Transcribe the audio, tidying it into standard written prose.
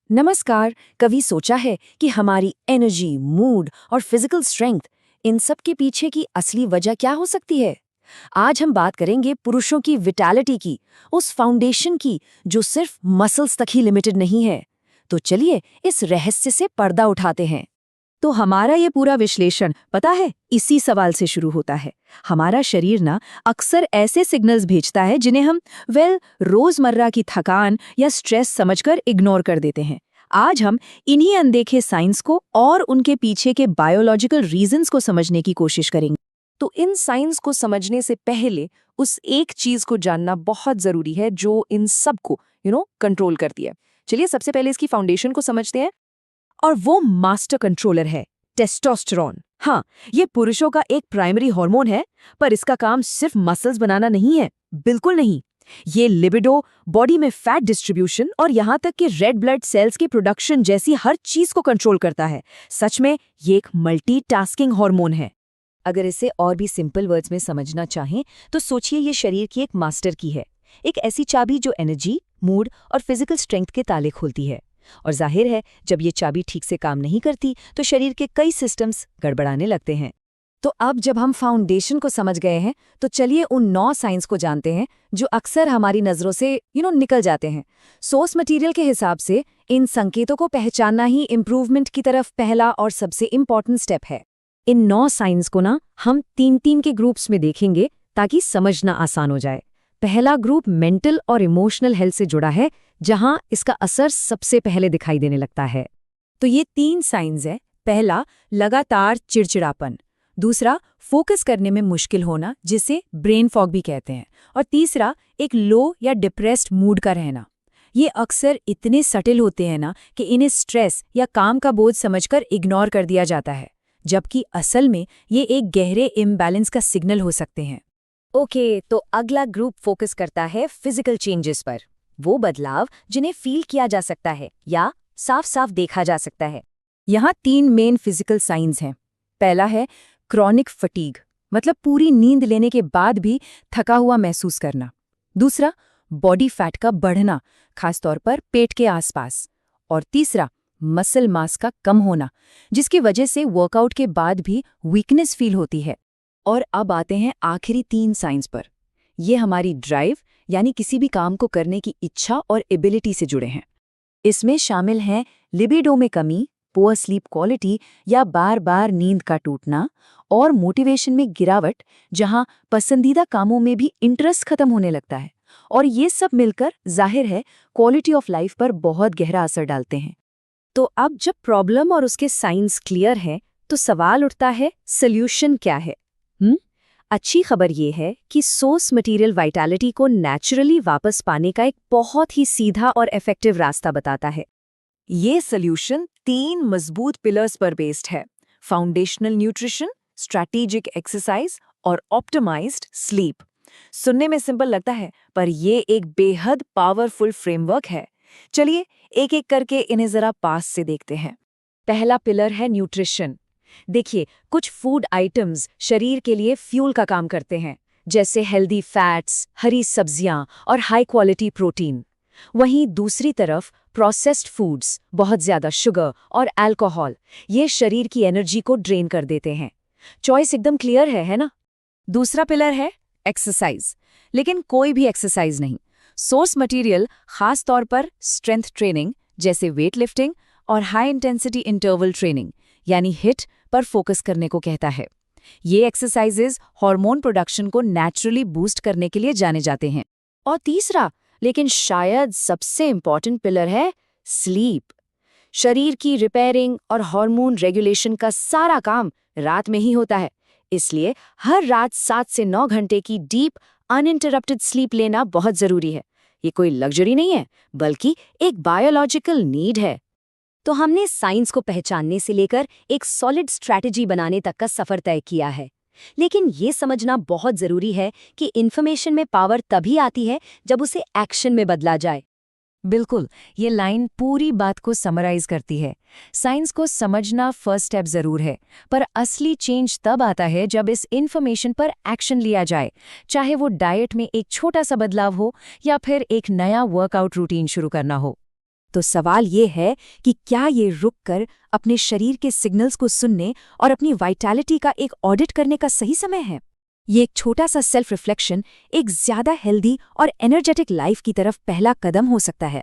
नमस्कार। कभी सोचा है कि हमारी एनर्जी, मूड और फिजिकल स्ट्रेंथ, इन सब के पीछे की असली वजह क्या हो सकती है? आज हम बात करेंगे पुरुषों की विटैलिटी की, उस फाउंडेशन की जो सिर्फ मसल्स तक ही लिमिटेड नहीं है। तो चलिए इस रहस्य से पर्दा उठाते हैं। तो हमारा ये पूरा विश्लेषण पता है इसी सवाल से शुरू होता है। हमारा शरीर ना अक्सर ऐसे सिग्नल्स भेजता है जिन्हें हम रोजमर्रा की थकान या स्ट्रेस समझकर इग्नोर कर देते हैं। आज हम इन्हीं अनदेखे साइंस को और उनके पीछे के बायोलॉजिकल रीजंस को समझने की कोशिश करेंगे। तो इन साइंस को समझने से पहले उस एक चीज को जानना बहुत जरूरी है जो इन सब को कंट्रोल करती है। चलिए सबसे पहले इसकी फाउंडेशन को समझते हैं। और वो मास्टर कंट्रोलर है टेस्टोस्टेरोन। हाँ, ये पुरुषों का एक प्राइमरी हार्मोन है, पर इसका काम सिर्फ मसल्स बनाना नहीं है, बिल्कुल नहीं। ये लिबिडो, बॉडी में फैट डिस्ट्रीब्यूशन और यहाँ तक कि रेड ब्लड सेल्स की प्रोडक्शन जैसी हर चीज को कंट्रोल करता है। सच में ये एक मल्टीटास्किंग हार्मोन है। अगर इसे और भी सिंपल वर्ड्स में समझना चाहें तो सोचिए ये शरीर की एक मास्टर की है, एक ऐसी चाबी जो एनर्जी, मूड और फिजिकल स्ट्रेंथ के ताले खोलती है। और जाहिर है जब ये चाबी ठीक से काम नहीं करती तो शरीर के कई सिस्टम्स गड़बड़ाने लगते हैं। तो अब जब हम फाउंडेशन को समझ गए हैं तो चलिए उन 9 साइंस को जानते हैं जो अक्सर हमारी नज़रों से निकल जाते हैं। सोर्स मटेरियल के हिसाब से इन संकेतों को पहचानना ही इम्प्रूवमेंट की तरफ पहला और सबसे इम्पॉर्टेंट स्टेप है। इन 9 साइंस को ना हम 3-3 के ग्रुप्स में देखेंगे ताकि समझना आसान हो जाए। पहला ग्रुप मेंटल और इमोशनल हेल्थ से जुड़ा है, जहां इसका असर सबसे पहले दिखाई देने लगता है। तो ये 3 साइंस है। पहला, लगातार चिड़चिड़ापन। दूसरा, फोकस करने में मुश्किल होना, जिसे ब्रेन फॉग भी कहते हैं। और तीसरा, एक लो या डिप्रेस्ड मूड का रहना। ये अक्सर इतने सटल होते हैं ना कि इन्हें स्ट्रेस या काम का बोझ समझकर इग्नोर कर दिया जाता है, जबकि असल में ये एक गहरे इम्बैलेंस का सिग्नल हो सकते हैं। ओके, तो अगला ग्रुप फोकस करता है फिजिकल चेंजेस पर, वो बदलाव जिन्हें फील किया जा सकता है या साफ साफ देखा जा सकता है। यहाँ 3 मेन फिजिकल साइंस हैं। पहला है क्रॉनिक फटीग, मतलब पूरी नींद लेने के बाद भी थका हुआ महसूस करना। दूसरा, बॉडी फैट का बढ़ना, खासतौर पर पेट के आसपास। और तीसरा, मसल मास का कम होना, जिसकी वजह से वर्कआउट के बाद भी वीकनेस फील होती है। और अब आते हैं आखिरी 3 साइंस पर। ये हमारी ड्राइव, यानी किसी भी काम को करने की इच्छा और एबिलिटी से जुड़े हैं। इसमें शामिल हैं लिबिडो में कमी, पुअर स्लीप क्वालिटी या बार बार नींद का टूटना, और मोटिवेशन में गिरावट, जहां पसंदीदा कामों में भी इंटरेस्ट खत्म होने लगता है। और ये सब मिलकर जाहिर है क्वालिटी ऑफ लाइफ पर बहुत गहरा असर डालते हैं। तो अब जब प्रॉब्लम और उसके साइंस क्लियर हैं, तो सवाल उठता है, सॉल्यूशन क्या है? अच्छी खबर ये है कि सोर्स मटेरियल वाइटैलिटी को नेचुरली वापस पाने का एक बहुत ही सीधा और इफेक्टिव रास्ता बताता है। ये सॉल्यूशन 3 मजबूत पिलर्स पर बेस्ड है: फाउंडेशनल न्यूट्रिशन, स्ट्रैटेजिक एक्सरसाइज और ऑप्टिमाइज्ड स्लीप। सुनने में सिंपल लगता है, पर ये एक बेहद पावरफुल फ्रेमवर्क है। चलिए एक एक करके इन्हें जरा पास से देखते हैं। पहला पिलर है न्यूट्रिशन। देखिए, कुछ फूड आइटम्स शरीर के लिए फ्यूल का काम करते हैं, जैसे हेल्दी फैट्स, हरी सब्जियां और हाई क्वालिटी प्रोटीन। वहीं दूसरी तरफ प्रोसेस्ड फूड्स, बहुत ज्यादा शुगर और अल्कोहल, ये शरीर की एनर्जी को ड्रेन कर देते हैं। चॉइस एकदम क्लियर है ना? दूसरा पिलर है एक्सरसाइज, लेकिन कोई भी एक्सरसाइज नहीं। सोर्स मटेरियल खास तौर पर स्ट्रेंथ ट्रेनिंग, जैसे वेट लिफ्टिंग और हाई इंटेंसिटी इंटरवल ट्रेनिंग, यानी हिट पर फोकस करने को कहता है। ये एक्सरसाइजेज हार्मोन प्रोडक्शन को नेचुरली बूस्ट करने के लिए जाने जाते हैं। और तीसरा, लेकिन शायद सबसे इंपॉर्टेंट पिलर है स्लीप। शरीर की रिपेयरिंग और हार्मोन रेगुलेशन का सारा काम रात में ही होता है, इसलिए हर रात 7 से 9 घंटे की डीप अनइंटरप्टेड स्लीप लेना बहुत जरूरी है। ये कोई लग्जरी नहीं है, बल्कि एक बायोलॉजिकल नीड है। तो हमने साइंस को पहचानने से लेकर एक सॉलिड स्ट्रैटेजी बनाने तक का सफर तय किया है। लेकिन ये समझना बहुत जरूरी है कि इन्फॉर्मेशन में पावर तभी आती है जब उसे एक्शन में बदला जाए। बिल्कुल, ये लाइन पूरी बात को समराइज करती है। साइंस को समझना फर्स्ट स्टेप जरूर है, पर असली चेंज तब आता है जब इस इन्फॉर्मेशन पर एक्शन लिया जाए, चाहे वो डाइट में एक छोटा सा बदलाव हो या फिर एक नया वर्कआउट रूटीन शुरू करना हो। तो सवाल ये है कि क्या ये रुककर अपने शरीर के सिग्नल्स को सुनने और अपनी वाइटैलिटी का एक ऑडिट करने का सही समय है? ये एक छोटा सा सेल्फ रिफ्लेक्शन एक ज्यादा हेल्दी और एनर्जेटिक लाइफ की तरफ पहला कदम हो सकता है।